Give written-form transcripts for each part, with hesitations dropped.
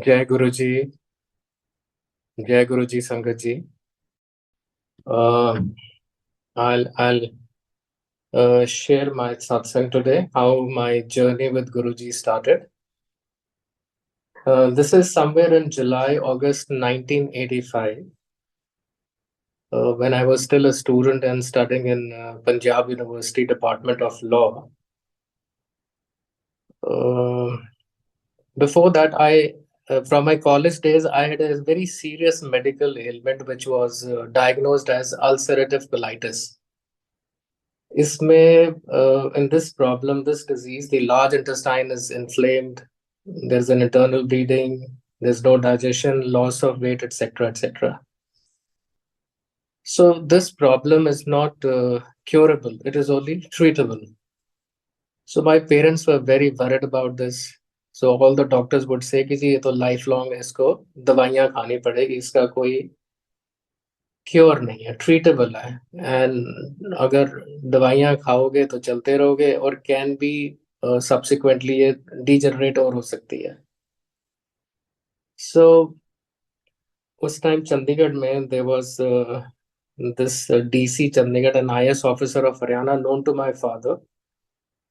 जय गुरु जी। जय गुरु जी संगत जी। uh, I'll share my satsang today, how my journey with Guruji started. This is somewhere in July, August 1985, when I was still a student and studying in Punjab University Department of Law. Uh, Before that, from my college days, I had a very serious medical ailment which was diagnosed as ulcerative colitis. In this problem, this disease, the large intestine is inflamed. There's an internal bleeding. There's no digestion, loss of weight, etc., etc. So this problem is not curable. It is only treatable. So my parents were very worried about this. So all the doctors would say कि जी ये तो lifelong इसको दवाइयाँ खानी पड़ेगी, इसका कोई cure नहीं है, ट्रीटेबल है। एंड अगर दवाइयाँ खाओगे तो चलते रहोगे और कैन बी सब्सिक्वेंटली ये डीजनरेट और हो सकती है। सो उस टाइम चंडीगढ़ में there was this DC Chandigarh, an IAS officer of Haryana known to my father.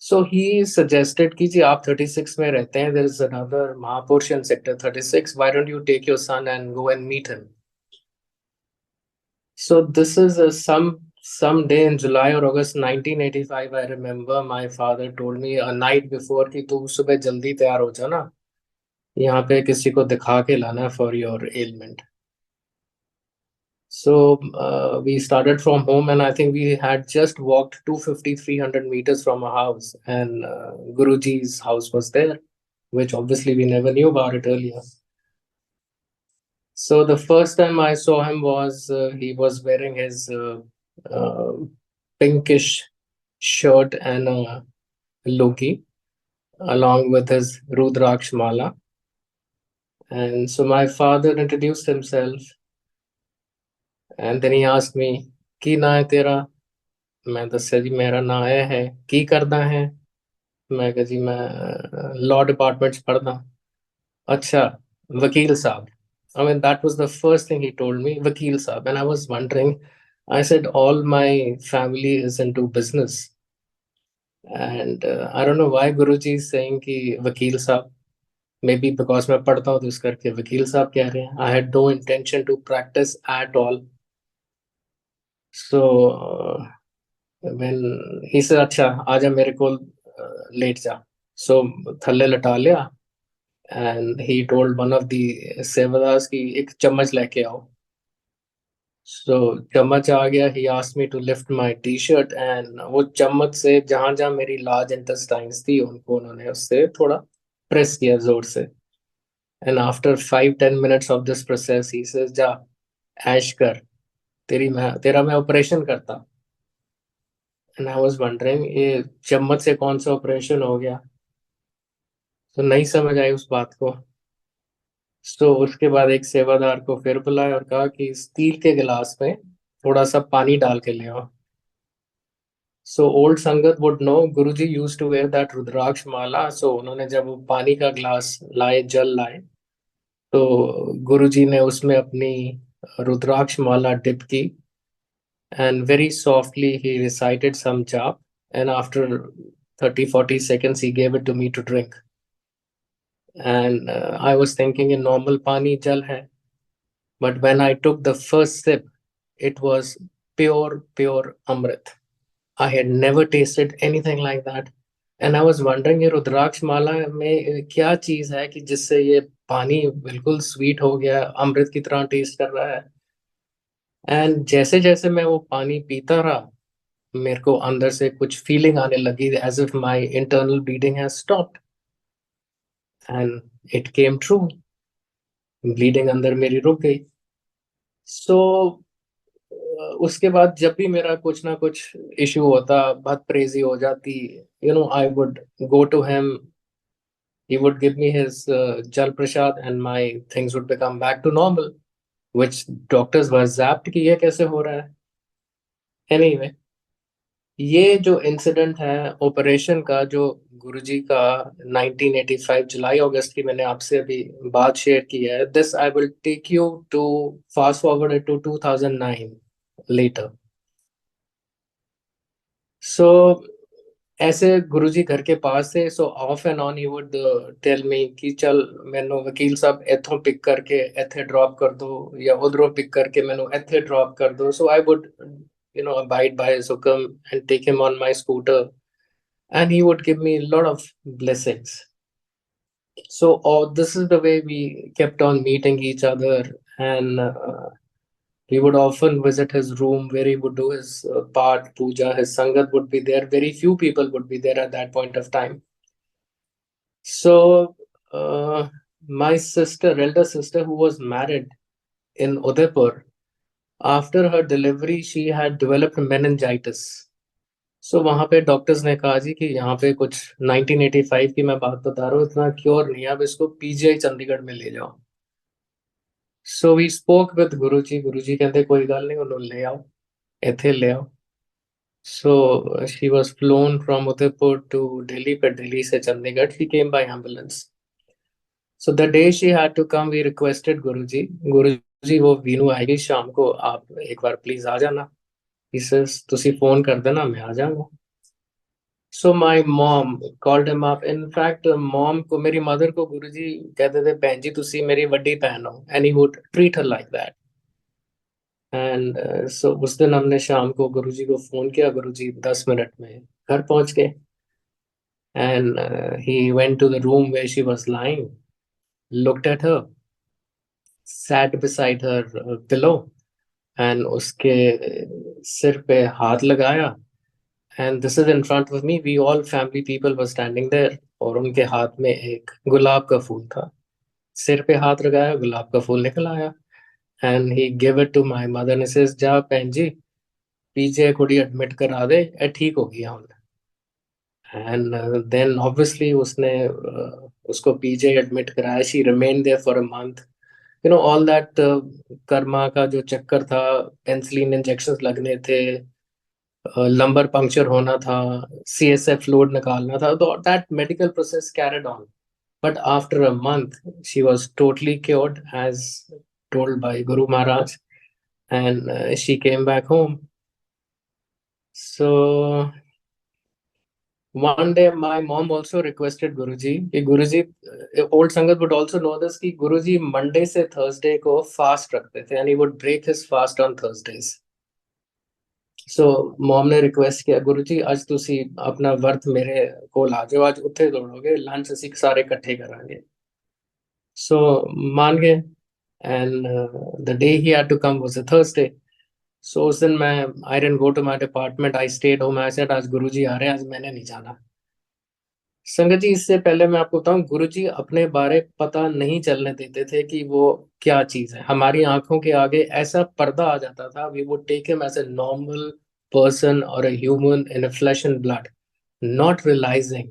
So he suggested कि जी आप 36 में रहते हैं, देयर इज अनदर महापुरुष in sector 36, why don't you take your son and go and meet him. So this is some day in July or August 1985. I remember my father told me a night before कि तू सुबह जल्दी तैयार हो जा ना, यहाँ पे किसी को दिखा के लाना for your ailment. So we started from home, and I think we had just walked 250, 300 meters from our house, and Guruji's house was there, which obviously we never knew about it earlier. So the first time I saw him was he was wearing his uh, pinkish shirt and a loki along with his Rudraksh mala. And so my father introduced himself, and then he asked me, "की ना है तेरा?" मैं दस्या जी मेरा ना है की करदा है। मैं कहा जी मैं लॉ डिपार्टमेंट च पढ़दा। अच्छा, वकील साहब। I mean, that was the first thing he told me, Vakil Saab. And I was wondering, I said, all my family is into business. And I don't know why Guruji is saying कि Vakil Saab. Maybe because मैं पढ़ता हूँ तो इस करके वकील साहब कह रहे हैं। I had no intention to practice at all. So when he said, अच्छा आजा मेरे को लेट जा। So थल्ले लटा लिया, and he told one of the Sevadas कि एक चम्मच लेके आओ। So चम्मच आ गया, he asked me to lift my t-shirt, and वो चम्मच से जहां जहां मेरी लार्ज इंटेस्टाइन्स थी उनको उन्होंने उससे थोड़ा प्रेस किया जोर से। And after 5-10 minutes of this process, he says, जा ऐश कर, तेरा मैं ऑपरेशन करता। And I was wondering ये चम्मच से कौन सा ऑपरेशन हो गया। तो नहीं समझ आई उस बात को। तो उसके बाद एक सेवादार को फिर बुलाया और कहा कि स्टील के गिलास में थोड़ा सा पानी डाल के ले आओ। So old sangat would know Guruji used to wear that rudraksha mala. सो उन्होंने जब वो पानी का ग्लास लाए, जल लाए, तो गुरुजी ने उसमें अपनी रुद्राक्ष माला डिप की, and very softly he recited some jap, and after 30-40 seconds he gave it to me to drink. And I was thinking in normal pani jal hai, but when I took the first sip, it was pure amrit. I had never tasted anything like that. And I was wondering ये रुद्राक्ष माला में क्या चीज है कि जिससे ये पानी बिल्कुल स्वीट हो गया, अमृत की तरह टेस्ट कर रहा है। एंड जैसे जैसे मैं वो पानी पीता रहा, मेरे को अंदर से कुछ फीलिंग आने लगी, as if my internal bleeding has stopped. And it came true, bleeding अंदर मेरी रुक गई। सो उसके बाद जब भी मेरा कुछ ना कुछ इशू होता, बहुत प्रेजी हो जाती, I would go to him, he would give me his jal prasad, and my things would become back to normal, which doctors were zapped कि ये कैसे हो रहा है। Anyway, ये जो इंसिडेंट है ऑपरेशन का, जो गुरुजी का 1985 जुलाई अगस्त की मैंने आपसे अभी बात शेयर की है, this I will take you to fast forward to 2009 later. So ऐसे गुरुजी घर के पास थे, so off and on he would tell me कि चल मैनू वकील साहब इथों पिक करके इथे ड्रॉप कर दो, या उधरों पिक करके मैनू इथे ड्रॉप कर दो। So I would abide by his hukum and take him on my scooter, and he would give me a lot of blessings. So this is the way we kept on meeting each other, and we would often visit his room where he would do his part puja. His sangat would be there. Very few people would be there at that point of time. So my sister, elder sister, who was married in Udaipur, after her delivery, she had developed meningitis. सो वहां पे doctors ने कहा जी कि यहाँ पे कुछ 1985 की मैं बात बता रहा हूँ, इतना क्योर नहीं है, अब इसको पीजीआई चंडीगढ़ में ले जाओ। सो वी स्पोक विद गुरुजी। गुरुजी कहते कोई गल नहीं, उन्होंने ले आओ, इथे ले आओ। So she was flown from Udaipur to Delhi, पर दिल्ली से Chandigarh she came by ambulance. So the day she had to come we requested Guruji, Guruji वो वीनू आएगी शाम को, आप एक बार प्लीज आ जाना। he says ਤੁਸੀਂ फोन कर देना, मैं आ जाऊंगा। So my mom called him up. In fact mom को, मेरी मदर को गुरुजी कहते थे भैन जी तुसी मेरी वड्डी भैन हो, and he would treat her like that. And so उस दिन हमने शाम को गुरुजी को फोन किया, गुरुजी 10 मिनट में घर पहुंच गए। And he went to the room where she was lying, looked at her, sat beside her pillow, and उसके सिर पे हाथ लगाया। And this is in front of me, we all family people were standing there, और उनके हाथ में एक गुलाब का फूल था। सिर पे हाथ लगाया, गुलाब का फूल निकल आया, and he give it to my mother ने सेज जा भैन जी पीजे कुड़ी एडमिट करा दे, ए ठीक हो गया हूं। एंड देन ऑब्वियसली उसने उसको पीजे एडमिट कराया। She remain there for a month, all that karma का जो चक्कर था, पेंसिलिन इंजेक्शंस लगने थे, लंबर पंक्चर होना था, सीएसएफ फ्लूइड निकालना था, तो that medical process carried on. But after a month, she was totally cured, as told by Guru Maharaj, and she came back home. So one day, my mom also requested Guruji, कि Guruji, old Sangat would also know this, कि Guruji Monday से Thursday को fast रखते थे, and he would break his fast on Thursdays. So mom ने request किया गुरुजी आज तुसी अपना वर्त मेरे कोल आ जाओ, आज उत्थे दौड़ोगे, लंच ਅਸੀਂ ਸਾਰੇ ਇਕੱਠੇ ਕਰਾਂगे। सो मान गए, and the day he had to come was a Thursday. So उस दिन मैं, I didn't go to my department, I stayed home. I said आज गुरुजी आ रहे हैं, आज मैंने नहीं जाना। संगत जी इससे पहले मैं आपको बताऊं, गुरुजी अपने बारे पता नहीं चलने देते थे कि वो क्या चीज है। हमारी आंखों के आगे ऐसा पर्दा आ जाता था, we would take him as a normal person or a human in a flesh and blood, not realizing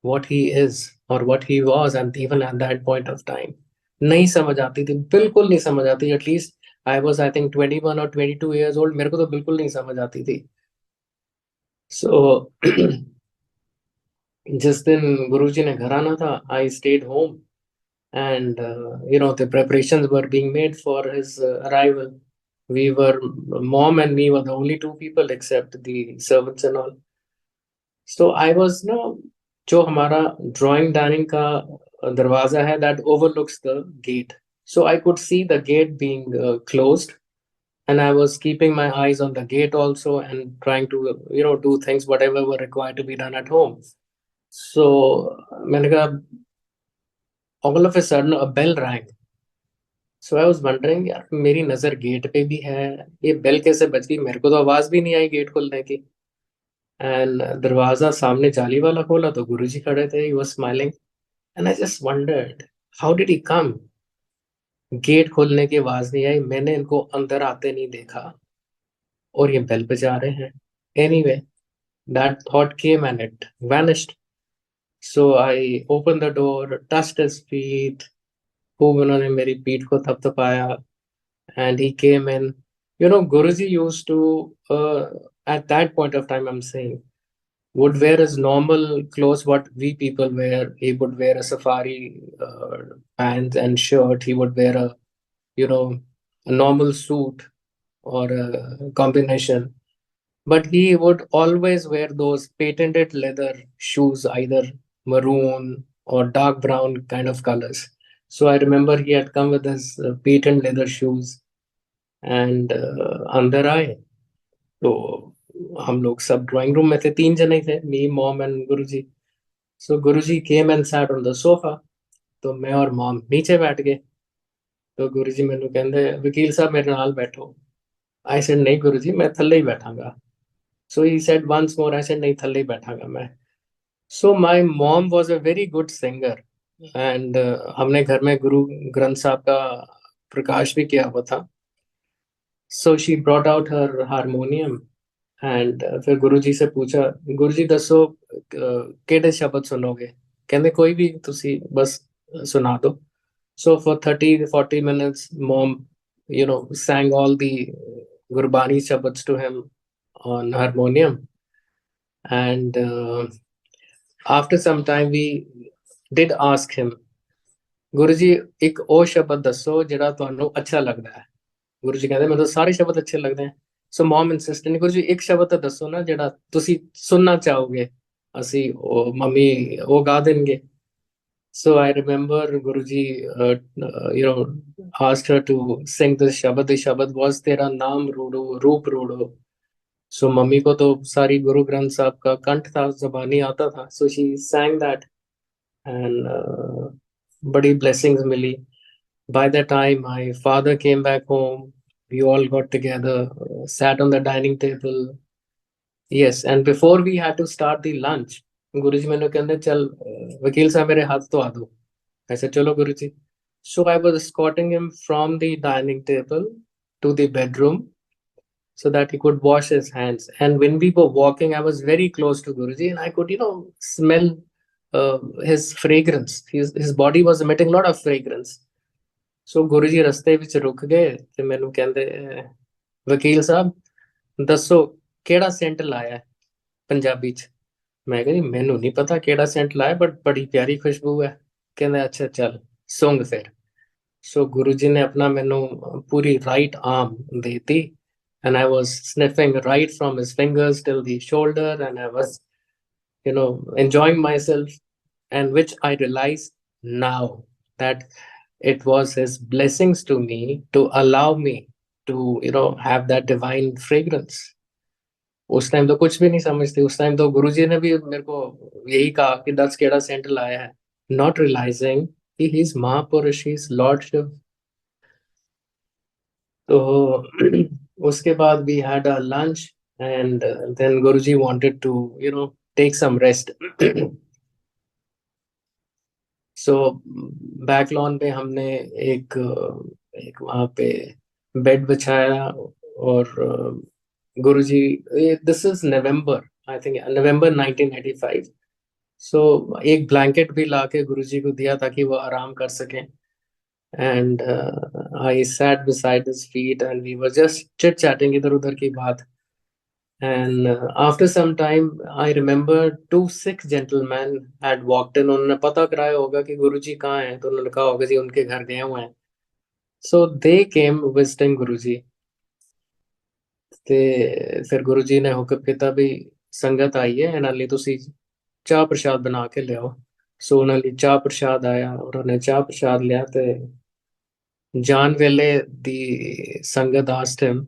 what he is or what he was, and even at that point of time नहीं समझ आती थी, बिल्कुल नहीं समझ आती। At least I was I think 21 और 22 years old, मेरे को तो बिल्कुल नहीं समझ आती थी। सो जिस दिन गुरुजी ने घर आना था, आई stayed home, and the preparations were being made for his arrival. We were, mom and me were the only two people except the servants and all. So I was, जो हमारा ड्राइंग डाइनिंग का दरवाजा है, that overlooks the gate. So I could see the gate being closed, and I was keeping my eyes on the gate also, and trying to do things whatever were required to be done at home. So मैंने कहा, all of a sudden a bell rang. So I was wondering यार, मेरी नजर gate पे भी है, ये bell कैसे बज गई, मेरे को तो आवाज भी नहीं आई गेट खोलने की। एंड दरवाजा सामने जाली वाला खोला तो गुरुजी खड़े थे, he was smiling, and I just wondered how did he come. Gate खोलने की आवाज नहीं आई, मैंने इनको अंदर आते नहीं देखा, और ये बेल बजा रहे हैं। Anyway, that thought came and it vanished. So I open the door, touched his feet, खूब उन्होंने मेरी पीठ को थपथपाया, and he came in. Guruji used to, at that point of time, I'm saying, would wear his normal clothes, what we people wear. He would wear a safari pants and shirt. He would wear a normal suit or a combination. But he would always wear those patented leather shoes, either maroon or dark brown kind of colors. So I remember he had come with his patent leather shoes, and अंदर आए तो हम लोग सब drawing room में थे, 3 जने ही थे, मी mom and Guruji. So Guruji came and sat on the sofa. तो मैं और मॉम नीचे बैठ गए. तो गुरुजी मैनू कहंदे वकील साहब मेरे नाल बैठो. आई सेड नहीं गुरुजी, मैं थल्ले ही बैठांगा. So he said once more. I said नहीं, थल्ले ही बैठांगा मैं. So my mom was a very good singer, and हमने घर में गुरु ग्रंथ साहब का प्रकाश भी किया हुआ था. So she brought out her harmonium, and फिर गुरुजी से पूछा, गुरुजी दसो केड़े शब्द सुनोगे. कहंदे कोई भी तुसी बस सुना दो. So for 30 40 minutes, mom, sang all the Gurbani Shabads to him on harmonium. And after some time, we did ask him, Guruji, एक और शब्द दसो ਜਿਹੜਾ ਤੁਹਾਨੂੰ ਅੱਛਾ ਲੱਗਦਾ ਹੈ. ਗੁਰੂ ਜੀ ਕਹਿੰਦੇ ਮੈਨੂੰ ਸਾਰੇ ਸ਼ਬਦ ਅੱਛੇ ਲੱਗਦੇ ਹੈ. ਸੋ ਮਮ ਇਨਸਿਸਟਡ, ਗੁਰੂ ਜੀ ਇੱਕ ਸ਼ਬਦ ਤਾਂ ਦੱਸੋ ਨਾ ਜਿਹੜਾ ਤੁਸੀਂ ਸੁਣਨਾ ਚਾਹੋਗੇ. ਅਸੀਂ ਉਹ ਮੰਮੀ ਉਹ ਗਾ ਦੇਣਗੇ. So I remember Guruji, asked her to sing this shabad. The shabad was "Tera naam रूडो रूप रूडो." So मम्मी को तो सारी गुरु ग्रंथ साहब का कंठ था, जबानी आता था. So she sang that, and बड़ी blessings milli. By the time my father came back home, we all got together, sat on the dining table. Yes, and before we had to start the lunch, गुरुजी मैंने कहते चल वकील साहब मेरे हाथ तो आ दो. I said, Chalo Guruji. So I was escorting him from the dining table to the bedroom so that he could wash his hands. And when we were walking, I was very close to Guruji, and I could, smell his fragrance. His body was emitting a lot of fragrance. So Guruji रस्ते ਵਿੱਚ ਰੁਕ ਗਏ ਤੇ ਮੈਨੂੰ ਕਹਿੰਦੇ ਵਕੀਲ ਸਾਹਿਬ ਦੱਸੋ ਕਿਹੜਾ ਸੈਂਟ ਲਾਇਆ ਹੈ ਪੰਜਾਬੀ ਚ. ਮੈਂ ਕਿਹਾ ਜੀ ਮੈਨੂੰ ਨਹੀਂ ਪਤਾ ਕਿਹੜਾ ਸੈਂਟ ਲਾਇਆ, ਬਟ ਬੜੀ ਪਿਆਰੀ ਖੁਸ਼ਬੂ ਹੈ. ਕਹਿੰਦੇ ਅੱਛਾ ਚੱਲ ਸੁੰਘ ਫਿਰ. ਸੋ ਗੁਰੂ ਜੀ ਨੇ ਆਪਣਾ ਮੈਨੂੰ ਪੂਰੀ ਰਾਈਟ ਆਰਮ ਦੇਤੀ, and I was sniffing right from his fingers till the shoulder, and I was enjoying myself, and which I realized now that it was his blessings to me to allow me to have that divine fragrance. उस time तो कुछ भी नहीं समझती. उस time तो गुरुजी ने भी मेरे को यही कहा कि दस केड़ा सेंट लाया है, नॉट रियलाइजिंग कि ही इज महापुरुष, ही इज लॉर्ड शिव. तो उसके बाद we had a lunch, and then Guruji wanted to take some rest. So back lawn पे हमने एक एक वहां पे बेड बिछाया, और Guruji, this is November, I think November 1985. So एक ब्लैंकेट भी लाके गुरुजी को दिया ताकि वो आराम कर सकें. And I sat beside his feet, and we were just chit chatting, इधर उधर की बात. And after some time, I remember 2 Sikh gentlemen had walked in. उन्होंने पता कराया होगा कि गुरुजी कहाँ हैं, तो उन्होंने कहा होगा जी उनके घर गए हुए हैं. So they came visiting गुरुजी. ਤੇ ਫਿਰ ਗੁरुजी ने हुक्म ਕੀਤਾ ਵੀ ਸੰਗਤ ਆਈ ਹੈ, ਇਹਨਾਂ ਲਈ ਤੁਸੀਂ ਚਾਹ ਪ੍ਰਸ਼ਾਦ ਬਣਾ ਕੇ ਲਿਆਓ. ਸੋ ਉਹਨਾਂ ਲਈ ਚਾਹ ਪ੍ਰਸ਼ਾਦ ਆਇਆ, ਔਰ ਉਹਨੇ ਚਾਹ ਪ੍ਰਸ਼ਾਦ ਲਿਆ. ਤੇ ਜਾਣ ਵੇਲੇ ਦੀ ਸੰਗਤ asked him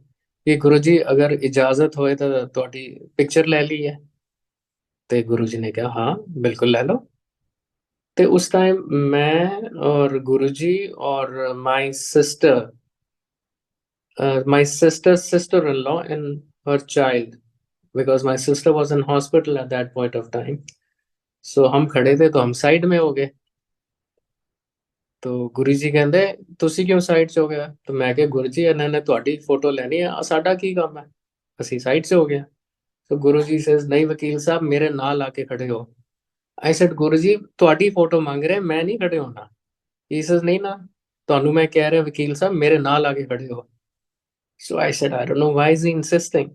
ਕਿ ਗੁरुजी ਅਗਰ ਇਜਾਜ਼ਤ ਹੋਏ ਤਾਂ ਤੁਹਾਡੀ ਪਿਕਚਰ ਲੈ ਲਈਏ. ਤੇ गुरुजी ने कहा हाँ बिल्कुल ले लो. तो उस टाइम मैं और गुरुजी और my sister's sister-in-law and her child, because my sister was in hospital at that point of time. So हम खड़े थे तो हम साइड में हो गए. तो ਗੁਰੂ ਜੀ ਕਹਿੰਦੇ ਤੁਸੀਂ ਕਿਉਂ ਸਾਈਡ 'ਚ ਹੋ ਗਏ? तो मैं ਕਿਹਾ ਗੁਰੂ ਜੀ ਇਹਨਾਂ ਨੇ ਤੁਹਾਡੀ ਫੋਟੋ ਲੈਣੀ ਹੈ, ਸਾਡਾ ਕੀ ਕੰਮ ਹੈ, ਅਸੀਂ ਸਾਈਡ 'ਚ ਹੋ ਗਏ. तो गुरु जी says नहीं वकील साहब मेरे नाल आके खड़े हो. I said गुरु जी ਤੁਹਾਡੀ ਫੋਟੋ ਮੰਗ ਰਹੇ, मैं नहीं खड़े होना. He says नहीं ना, ਤੁਹਾਨੂੰ ਮੈਂ ਕਹਿ ਰਿਹਾ ਵਕੀਲ ਸਾਹਿਬ ਮੇਰੇ ਨਾਲ ਆ ਕੇ ਖੜੇ ਹੋ. So I said I don't know why is he insisting.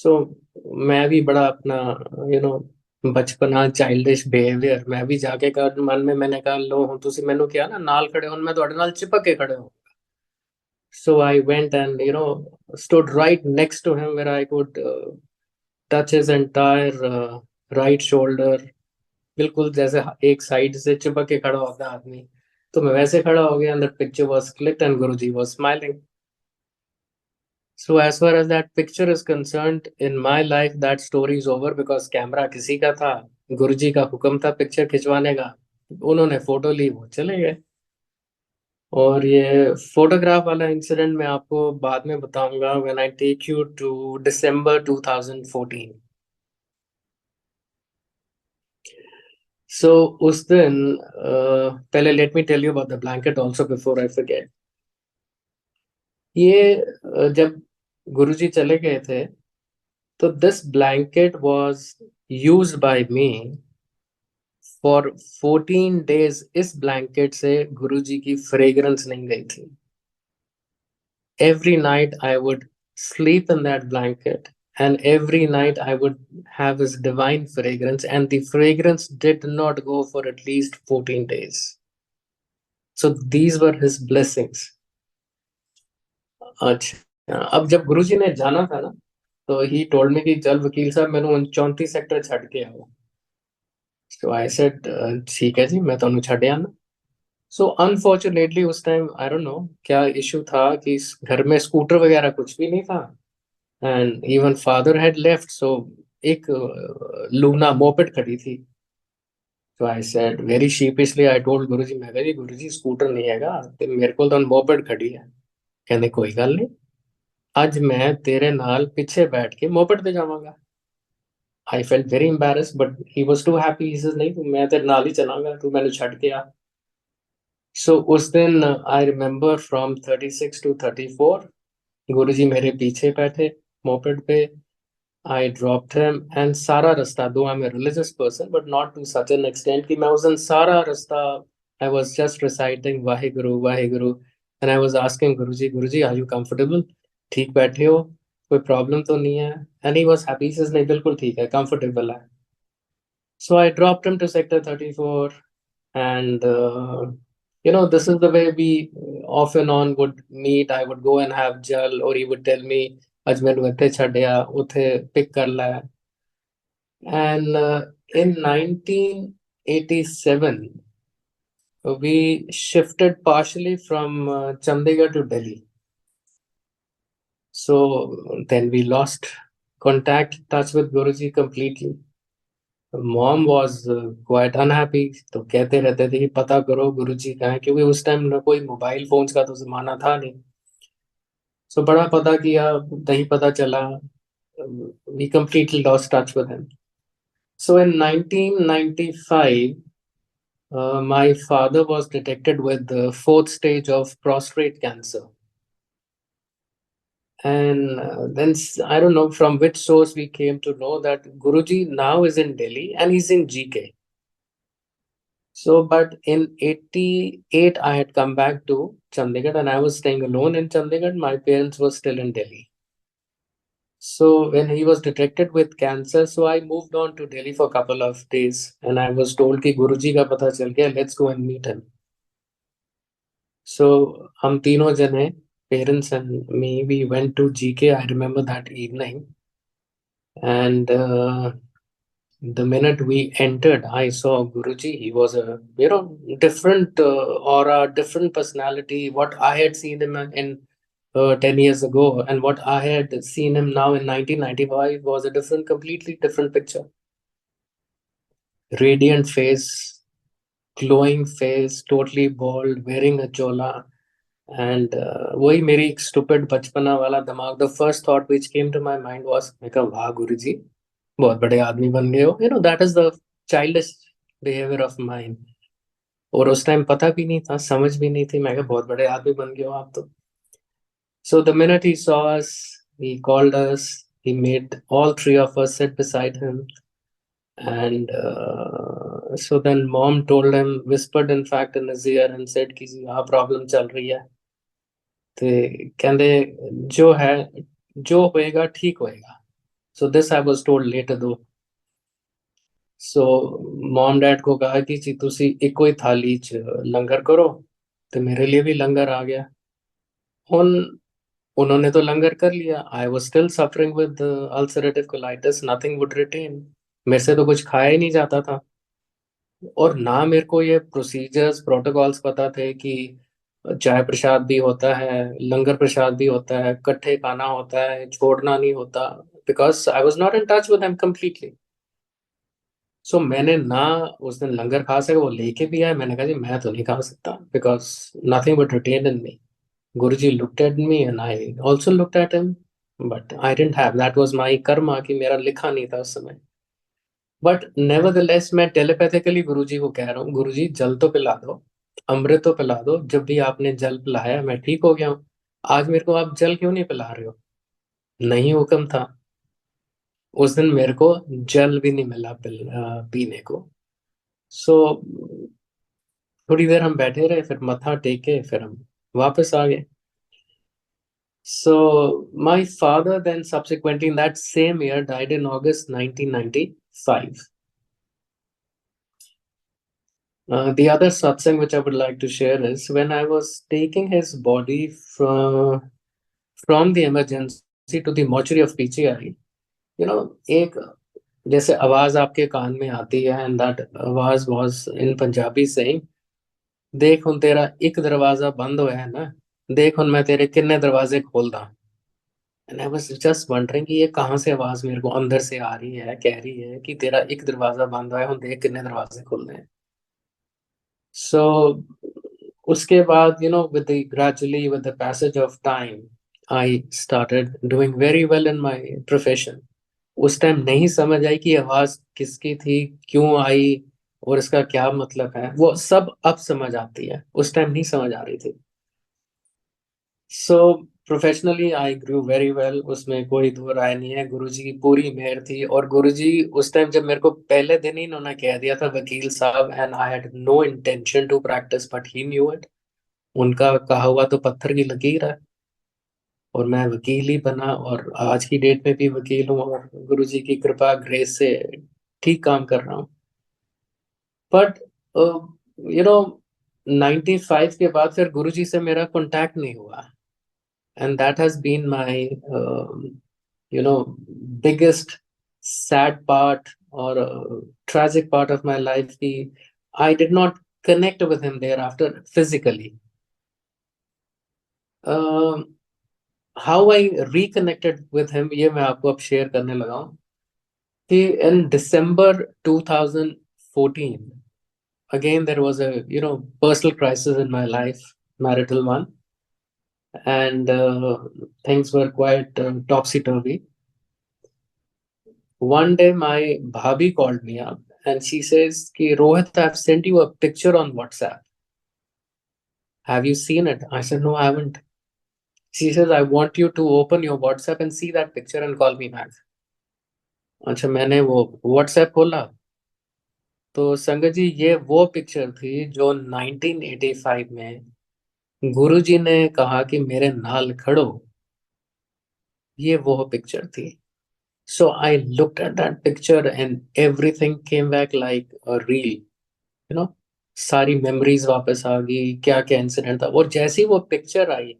सो मैं भी बड़ा अपना यू नो बचपना चाइल्डिश बिहेवियर मैं भी जाके कर मन में मैंने कहा लो ਹੁਣ ਤੁਸੀਂ ਮੈਨੂੰ ਕਿਹਾ ਨਾ ਨਾਲ ਖੜੇ ਹੋਣ ਮੈਂ ਤੁਹਾਡੇ ਨਾਲ चिपक के खड़े हूँ. So I went and stood right next to him where I could touch his entire right shoulder. बिल्कुल जैसे एक साइड से चिपक के खड़ा होता है आदमी, तो मैं वैसे खड़ा हो गया. And the picture was clicked and Guruji was smiling. So as far as that picture is concerned, in my life that story is over because camera किसी का था, गुरुजी का हुक्म था पिक्चर खिंचवाने का, उन्होंने फोटो ली, वो चले गए. और ये फोटोग्राफ वाला इंसिडेंट मैं आपको बाद में बताऊंगा when I take you to December 2014. So उस दिन पहले let me tell you about the blanket also before I forget. ये जब गुरुजी चले गए थे, तो this blanket was used by me for 14 days. इस ब्लैंकेट से गुरुजी की फ्रेग्रेंस नहीं गई थी. Every night I would sleep in that blanket, and every night I would have his divine fragrance, and the fragrance did not go for at least 14 days. So these were his blessings. अच्छा, अब जब गुरुजी ने जाना था ना, तो he told me कि चल वकील साहब मैंने 34 सेक्टर छੱਡ के आओ. So I said ठीक है जी, मैं ਤੁਹਾਨੂੰ ਛੱਡ आना. सो अनफॉर्चुनेटली उस टाइम आई डोंट नो क्या इशू था कि इस घर में स्कूटर वगैरह कुछ भी नहीं था. And even father had left, so एक लूना मोपेड खड़ी थी. तो I said very sheepishly, I told Guruji, मैं कहा जी गुरुजी स्कूटर नहीं हैगा ते मेरे को तो मोपेड खड़ी है. कहने कोई गल नहीं, ਅੱਜ मैं तेरे नाल पीछे बैठ के मोपेड पे जावांगा. I felt very embarrassed but he was too happy. He said नहीं तू, मैं तेरे नाल ही चलांगा, तू मैंने छੱਡ के आ. सो उस दिन आई रिमेम्बर फ्रॉम 36 to 34 गुरुजी मेरे पीछे बैठे मोपेड पे. I dropped him and सारा रास्ता, though I'm a religious person, but not to such an extent कि मैं उस दिन सारा रास्ता I was just reciting Waheguru Waheguru, and I was asking Guruji Guruji are you comfortable? ठीक बैठे हो, कोई प्रॉब्लम तो नहीं है? And he was happy. He says नहीं बिल्कुल ठीक है, comfortable है. So I dropped him to sector 34, and this is the way we off and on would meet. I would go and have jal, or he would tell me ਅੱਜ ਮੈਨੂੰ ਇੱਥੇ ਛੱਡਿਆ, ਉੱਥੇ ਪਿਕ ਕਰ ਲੈ. And in 1987 we shifted partially from Chandigarh to Delhi. So then we lost contact, touch with Guruji completely. Mom was quite unhappy. तो कहते रहते थे कि पता करो गुरुजी कहाँ है, क्योंकि उस टाइम ना कोई मोबाइल फोन्स का तो जमाना था नहीं. सो बड़ा पता किया, नहीं पता चला. We completely lost touch with him. So in 1995 my father was detected with the fourth stage of prostate cancer. And then I don't know from which source we came to know that Guruji now is in Delhi and he's in GK. So, but in 88, I had come back to Chandigarh and I was staying alone in Chandigarh. My parents were still in Delhi. So, when he was detected with cancer, so I moved on to Delhi for a couple of days and I was told कि गुरुजी का पता चल गया, let's go and meet him. So, हम तीनों जने, parents and me, we went to GK. I remember that evening. And the minute we entered, I saw Guruji. He was a different aura, different personality. What I had seen him in 10 years ago, and what I had seen him now in 1995 was a completely different picture. Radiant face, glowing face, totally bald, wearing a chola, and वही मेरी एक stupid बचपना वाला दिमाग. The first thought which came to my mind was, मैं कहा वाह गुरुजी, बहुत बड़े आदमी बन गए हो. That is the childish behaviour of mind. और उस टाइम पता भी नहीं था, समझ भी नहीं थी. मैं कहा बहुत बड़े आदमी बन गए हो आप तो. So the minute he saw us, he called us, he made all three of us sit beside him. And so then mom told him, whispered in fact in his ear and said कि हाँ problem चल रही है. ते कहंदे जो है, जो होएगा ठीक होएगा. So this I was told later though. So mom dad को कहा कि जी ਤੁਸੀਂ ਇੱਕੋ ਹੀ ਥਾਲੀ ਚ ਲੰਗਰ ਕਰੋ ਤੇ ਮੇਰੇ लिए भी लंगर आ गया। ਹੁਣ उन्होंने तो लंगर कर लिया, I was still suffering with ulcerative colitis, nothing would retain. मेरे से तो कुछ खाया ही नहीं जाता था, और ना मेरे को ये प्रोसीजर्स प्रोटोकॉल्स पता थे कि चाय प्रसाद भी होता है, लंगर प्रसाद भी होता है, इकट्ठे खाना होता है, छोड़ना नहीं होता, because I was not in touch with him completely. So मैंने ना उस दिन लंगर खा सके, वो लेके भी आए, मैंने कहा जी मैं तो नहीं खा सकता because nothing would retain in me. Guruji looked at me and I also looked at him, but I didn't have, that was my karma कि मेरा लिखा नहीं था उस समय। बट नेवरदलेस मैं टेलीपैथिकली गुरुजी को कह रहा हूँ, गुरुजी जल तो पिला दो, अमृत तो पिला दो, जब भी आपने जल पिलाया मैं ठीक हो गया हूँ, आज मेरे को आप जल क्यों नहीं पिला रहे हो? नहीं हुक्म था। उस दिन मेरे को जल भी नहीं मिला पीने को। सो थोड़ी देर हम बैठे रहे, फिर मत्था टेके फिर हम वापस आ गए। So my father then subsequently in that same year died in August 1995. The other satsang which I would like to share is when I was taking his body from the emergency to the mortuary of PGI, एक जैसे आवाज आपके कान में आती है, and that आवाज was in Punjabi saying, देख हुन तेरा एक दरवाजा बंद होया है ना, देख हुन मैं तेरे किन्ने दरवाजे खोलदा। And I was just wondering कि ये कहाँ से आवाज मेरे को अंदर से आ रही है, कह रही है कि तेरा एक दरवाजा बंद है, हम देख कितने दरवाजे खुल रहे हैं। सो उसके बाद with the gradually with the passage of time I started doing very well in my profession. उस टाइम नहीं समझ आई कि आवाज किसकी थी, क्यों आई, और इसका क्या मतलब है, वो सब अब समझ आती है, उस टाइम नहीं समझ आ रही थी। So professionally I grew very well, उसमें कोई दो राय नहीं है, गुरुजी की पूरी मेहर थी। और गुरुजी उस टाइम जब मेरे को पहले दिन ही इन्होंने कह दिया था वकील साहब, and I had no intention to practice but he knew it, उनका कहा हुआ तो पत्थर की लकीर है, और मैं वकील ही बना, और आज की डेट में भी वकील हूँ, और गुरुजी की कृपा ग्रेस से ठीक काम कर रहा हूँ। बट यू नो 95 के बाद फिर गुरुजी से मेरा कांटेक्ट नहीं हुआ, and that has been my biggest sad part or tragic part of my life ki I did not connect with him thereafter physically. How I reconnected with him ये मैं आपको अब शेयर करने लगा हूँ कि in December 2014 again there was a personal crisis in my life, marital one, and things were quite topsy-turvy. One day, my bhabhi called me up and she says, Ki, Rohit, I've sent you a picture on WhatsApp. Have you seen it? I said, no, I haven't. She says, I want you to open your WhatsApp and see that picture and call me back. अच्छा, मैंने वो WhatsApp खोला तो संगत जी ये वो picture थी जो 1985 में गुरुजी ने कहा कि मेरे नाल खड़ो, ये वो पिक्चर थी। So I looked at that picture and everything came back like a reel, सारी मेमोरीज वापस आ गई, क्या क्या इंसिडेंट था। और जैसी वो पिक्चर आई,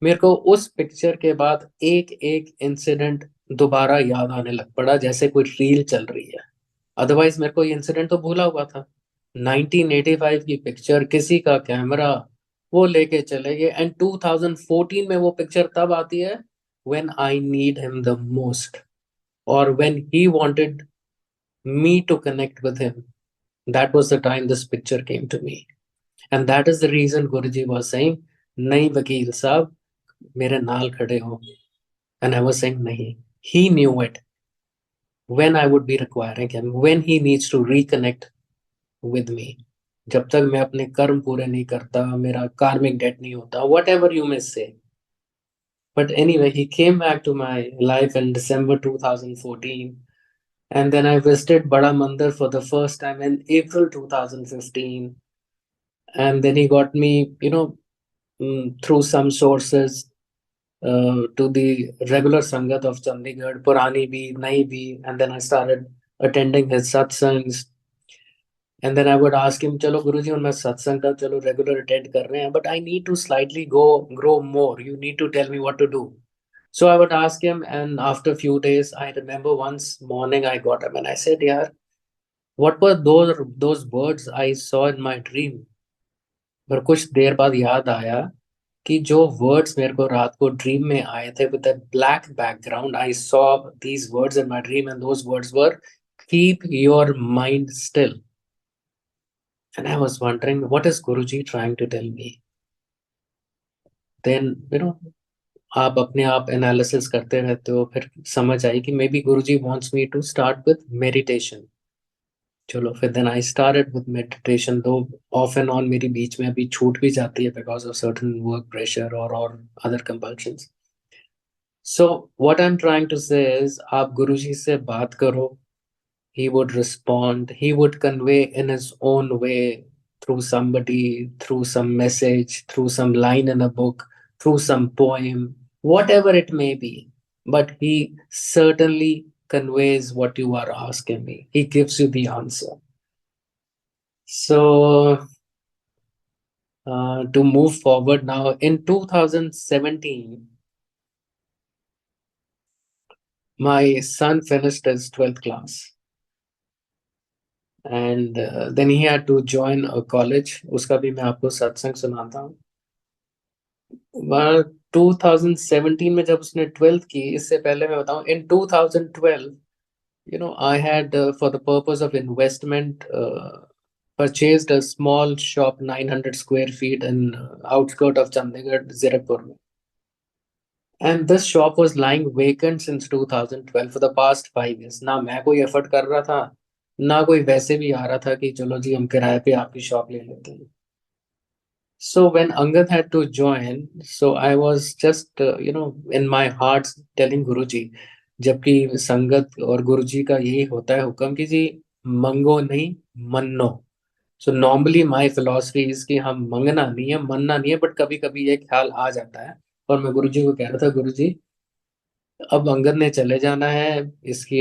मेरे को उस पिक्चर के बाद एक एक इंसिडेंट दोबारा याद आने लग पड़ा, जैसे कोई रील चल रही है। अदरवाइज मेरे को ये इंसिडेंट तो भूला हुआ था। 1985 की पिक्चर, किसी का कैमरा, वो लेके चले गए, एंड 2014 में वो पिक्चर तब आती है when I need him the most, or when he wanted me to connect with him. That was the time this picture came to me. And that is the reason Guruji was saying, nahi vakil sahab, mere naal khade ho. And I was saying, nahi. He knew it when I would be requiring him, when he needs to reconnect with me. जब तक मैं अपने कर्म पूरे नहीं करता, मेरा कार्मिक डेट नहीं होता, whatever you may say. But anyway, he came back to my life in December 2014. And then I visited Bada Mandir for the first time in April 2015. And then he got me, through some sources. to the regular Sangat of Chandigarh, Purani bhi, Nai bhi, and then I started attending his satsangs. And then I would ask him, "Chalo Guruji, मैं satsang का चलो regular attend कर रहे हैं, but I need to slightly grow more. You need to tell me what to do." So I would ask him, and after a few days, I remember once morning I got up and I said, "Yeah, what were those words I saw in my dream?" पर कुछ देर बाद याद आया कि जो words मेरे को रात को ड्रीम में आए थे with a black background, I saw these words in my dream and those words were keep your mind still. And I was wondering what is Guruji trying to tell me. Then आप अपने आप analysis करते रहते हो, फिर समझ आई कि maybe Guruji wants me to start with meditation. चलो फिर then I started with meditation, though off and on मेरी बीच में अभी छूट भी जाती है because of certain work pressure और other compulsions. So what I am trying to say is, आप गुरुजी से बात करो. He would respond, he would convey in his own way, through somebody, through some message, through some line in a book, through some poem, whatever it may be. But he certainly conveys what you are asking me. He gives you the answer. So, to move forward now, in 2017, my son finished his 12th class. And then he had to join a college. उसका भी मैं आपको सत्संग सुनाता हूँ. 2017 में जब उसने 12th की, इससे पहले मैं बताऊं, in 2012, I had, for the purpose of investment, purchased a small shop, 900 square feet in outskirt of Chandigarh, Zirakpur. And this shop was lying vacant since 2012 for the past 5 years. ना मैं कोई effort कर रहा था, ना कोई वैसे भी आ रहा था कि चलो जी हम किराए पे आपकी शॉप ले लेते हैं. So when Angad had to join, so I was just, in my heart telling Guruji, जबकि संगत और गुरुजी का यही होता है हुक्म कि जी मंगो नहीं मन्नो. So normally my philosophy is कि हम मंगना नहीं है, मनना नहीं है, बट कभी कभी ये ख्याल आ जाता है. और मैं गुरुजी को कह रहा था, गुरुजी अब अंगद ने चले जाना है, इसकी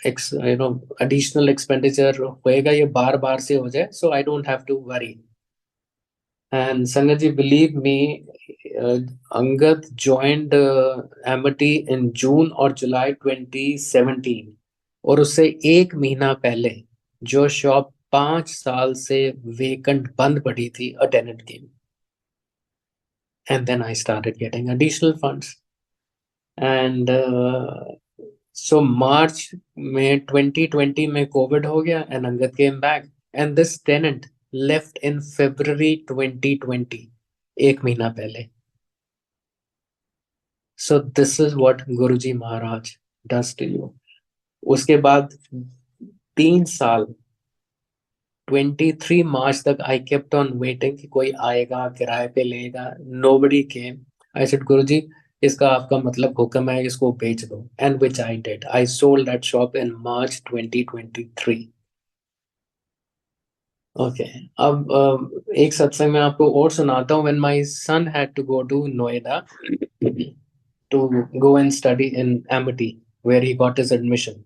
एडिशनल एक्सपेंडिचर होएगा, ये बार बार से हो जाए, so I don't have to worry. And Sangaji, believe me, Angad joined Amity in June or July 2017. और उससे एक महीना पहले जो शॉप 5 साल से वेकेंट बंद पड़ी थी, a tenant came. And then I started getting additional funds. And so March में 2020 में COVID हो गया and Angad came back. And this tenant left in February 2020, एक महीना पहले. So this is what Guruji Maharaj does to you. उसके बाद 3 साल 23 मार्च तक I kept on waiting कि कोई आएगा किराए पे लेगा. Nobody came. I said, Guruji, इसका आपका मतलब हुक्म है, इसको बेच दो. And which I did. I sold that shop in March 2023. Okay. अब एक सत्संग में आपको और सुनाता हूँ. When my son had to go to Noida to go and study in Amity where he got his admission.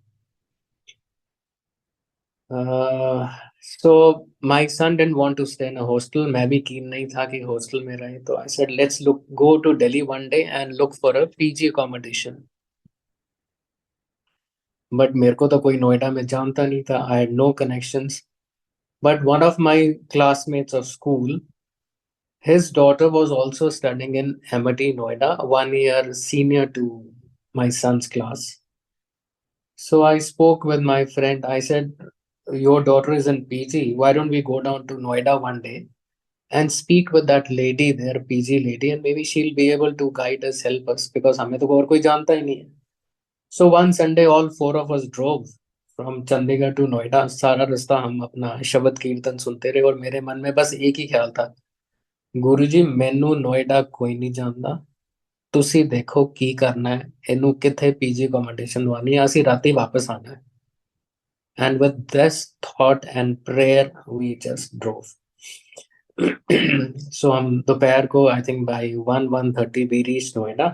So my son didn't want to stay in a hostel. मैं भी कीन नहीं था कि हॉस्टल में रहे, तो I said let's look go to Delhi one day and look for a PG accommodation. But मेरे को तो कोई नोएडा में जानता नहीं था. I had no connections. But one of my classmates of school, his daughter was also studying in MIT Noida, 1 year senior to my son's class. So I spoke with my friend. I said, your daughter is in PG. Why don't we go down to Noida one day and speak with that lady there, PG lady, and maybe she'll be able to guide us, help us, because हमें तो और कोई जानता ही नहीं है. So one Sunday, all four of us drove from Chandigarh to Noida. सारा रास्ता हम अपना शब्द कीर्तन सुनते रहे और मेरे मन में बस एक ही ख्याल था, गुरुजी मैनू नोएडा कोई नहीं जानता, ਤੁਸੀਂ ਦੇਖੋ ਕੀ ਕਰਨਾ ਹੈ, ਇਹਨੂੰ ਕਿੱਥੇ ਪੀਜੀ ਅਕੋਮੋਡੇਸ਼ਨ ਦਵਾਨੀ ਹੈ, ਅਸੀਂ ਰਾਤੀ ਵਾਪਸ ਆਣਾ ਹੈ. And with this thought and prayer we just drove. So हम दोपहर को, I think by 1:30 we reached Noida.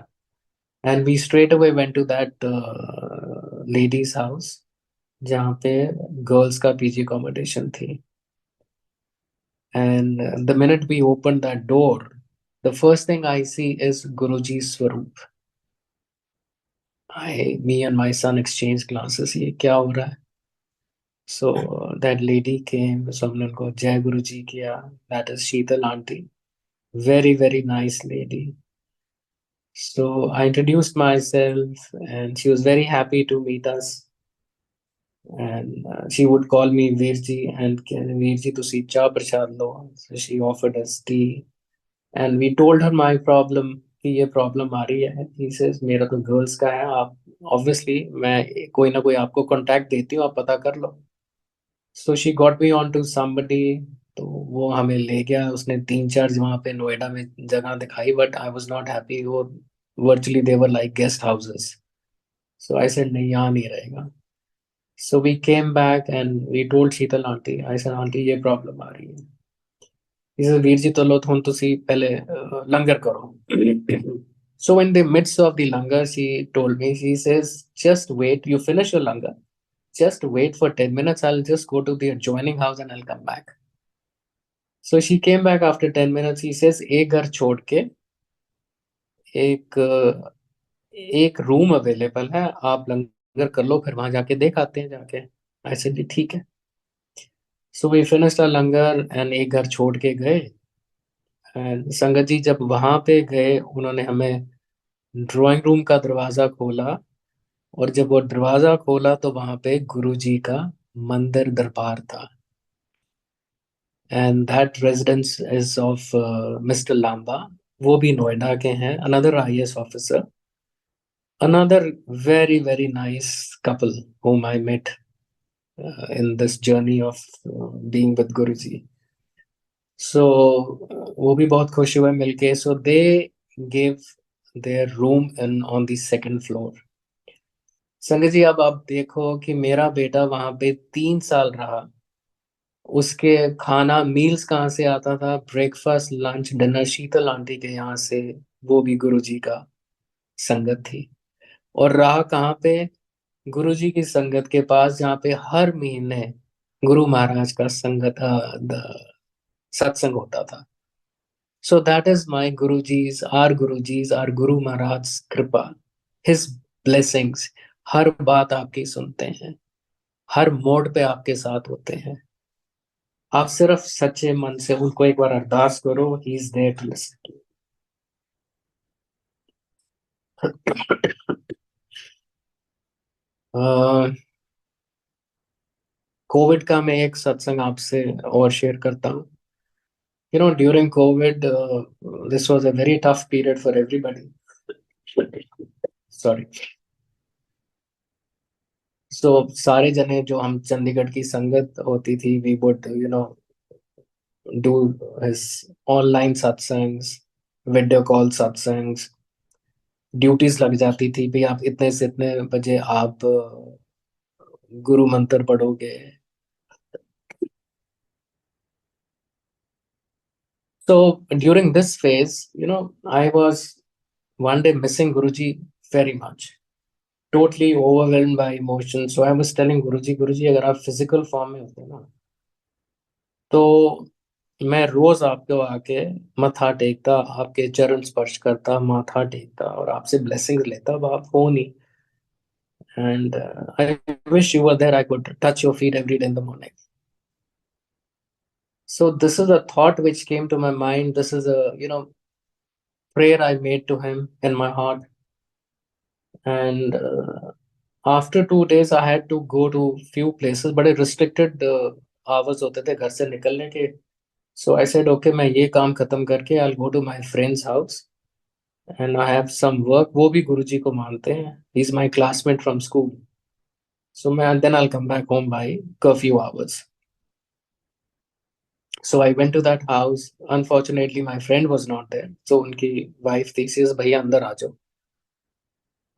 And we straight away went to that ladies house जहाँ पे गर्ल्स का पीजी अकोमोडेशन थी. And the minute we opened that door, the first thing I see is Guruji's Swaroop. Me and my son exchanged glances. ये क्या हो रहा है? So that lady came. So हमने उनको जय गुरु जी किया. That is Sheetal auntie. Very very nice lady. So I introduced myself, and she was very happy to meet us. And she would call me Virji, and Virji to see cha prasad lo. So she offered us tea. And we told her my problem कि ये problem आ रही है. He says मेरा तो girls का है, आप ऑब्वियसली मैं कोई ना कोई आपको कांटेक्ट देती हूँ, आप पता कर लो. So she got me on to somebody. तो वो हमें ले गया, उसने 3-4 वहाँ पे नोएडा में जगह दिखाई, but I was not happy. वो virtually they were like guest houses. So I said नहीं, यहाँ नहीं रहेगा. So we came back and we told Sheetal aunty. I said aunty ये प्रॉब्लम आ रही है. He वीर जी तो लो थोन तुसी पहले लंगर करो. So in the midst of the langar, she told me, she says, just wait, you finish your langar. Just wait for 10 minutes. I'll just go to the adjoining house and I'll come back. So she came back after 10 minutes. He says, एक घर छोड़ के एक एक room available है, आप लंगर कर लो, फिर वहां जाके देख आते हैं जाके. आई सेड जी ठीक है. So we finished our langar and एक घर छोड़ के गए. एंड संगत जी जब वहां पे गए, उन्होंने हमें ड्राइंग रूम का दरवाजा खोला. और जब वो दरवाजा खोला तो वहां पे गुरु जी का मंदिर दरबार था. And that residence is of mister Lamba. वो भी नोएडा के हैं. Another IAS officer. Another very very nice couple whom I met in this journey of being with गुरु जी. सो वो भी बहुत खुश हुए मिलके. So they gave their room in on the second floor. Sanjay ji अब आप देखो कि मेरा बेटा वहां पे 3 साल रहा. उसके खाना मील्स कहाँ से आता था? ब्रेकफास्ट लंच डिनर शीतल आंटी के यहाँ से. वो भी गुरुजी का संगत थी. और रहा कहाँ पे? गुरुजी की संगत के पास, जहाँ पे हर महीने गुरु महाराज का सत्संग होता था. So that is my Guruji's or Guru Maharaj कृपा. His blessings. हर बात आपकी सुनते हैं, हर मोड़ पे आपके साथ होते हैं. आप सिर्फ सच्चे मन से उनको एक बार अरदास करो. He is there to listen. Covid का मैं एक सत्संग आपसे और शेयर करता हूँ. During Covid, this was a very tough period for everybody. Sorry. So सारे जने जो हम चंडीगढ़ की संगत होती थी, we would do his online satsangs, video call satsangs. Duties लग जाती थी भाई, आप इतने से इतने बजे आप गुरु मंत्र पढ़ोगे. So during this phase, I was one day missing Guruji very much, totally overwhelmed by emotion. So I was telling Guruji, अगर आप physical form में होते ना, तो मैं रोज आपको आके मत्था टेकता, आपके चरण स्पर्श करता, माथा टेकता और आपसे ब्लेसिंग्स लेता. अब आप हो नहीं. And I wish you were there. I could touch your feet every day in the morning. So this is a thought which came to my mind. This is a prayer I made to him in my heart. And after 2 days I had to go to few places, बड़े restricted hours होते थे घर से निकलने के. So I said okay, मैं ये काम खत्म करके I'll go to my friend's house and I have some work. वो भी गुरुजी को मानते हैं. He's my classmate from school. So मैं then I'll come back home by curfew hours. So I went to that house. Unfortunately my friend was not there. So उनकी wife थी. She says भैया अंदर आ जाओ.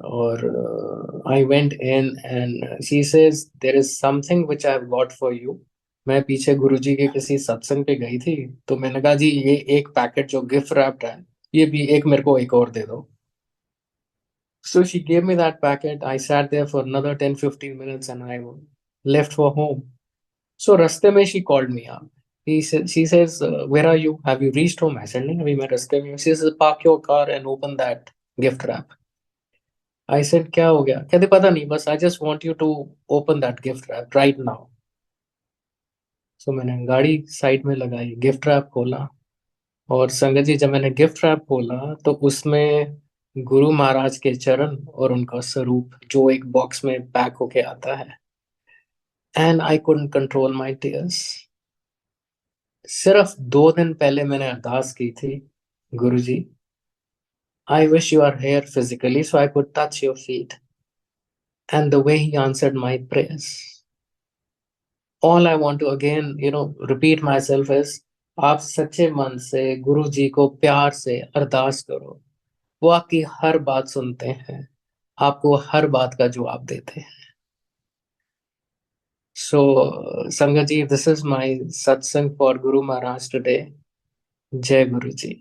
और I went in and she says there is something which I have got for you. मैं पीछे गुरुजी के किसी सत्संग पे गई थी, तो मैंने कहा जी ये एक पैकेट जो गिफ्ट रैप्ड है, ये भी एक मेरे को एक और दे दो. So she gave me that packet. I sat there for another 10-15 minutes and I left for home. So raste mein she called me up. She says, where are you? Have you reached home? I said, नहीं अभी मैं रास्ते में हूँ. She says, park your car and open that gift wrap. I said, क्या हो गया? कहते पता नहीं बस I just want you to open that gift wrap right now. So मैंने गाड़ी साइड में लगाई, गिफ्ट रैप खोला और संगत जी जब मैंने गिफ्ट रैप खोला तो उसमें गुरु महाराज के चरण और उनका स्वरूप जो एक बॉक्स में पैक होके आता है. And I couldn't control my tears. सिर्फ 2 दिन पहले मैंने अरदास की थी, Guruji I wish you are here physically so I could touch your feet. And the way he answered my prayers, all I want to again repeat myself is आप सच्चे मन से गुरु जी को प्यार से अरदास करो. वो आपकी हर बात सुनते हैं, आपको हर बात का जवाब देते हैं. So संगत जी, this is my satsang for Guru Maharaj today. जय गुरु जी.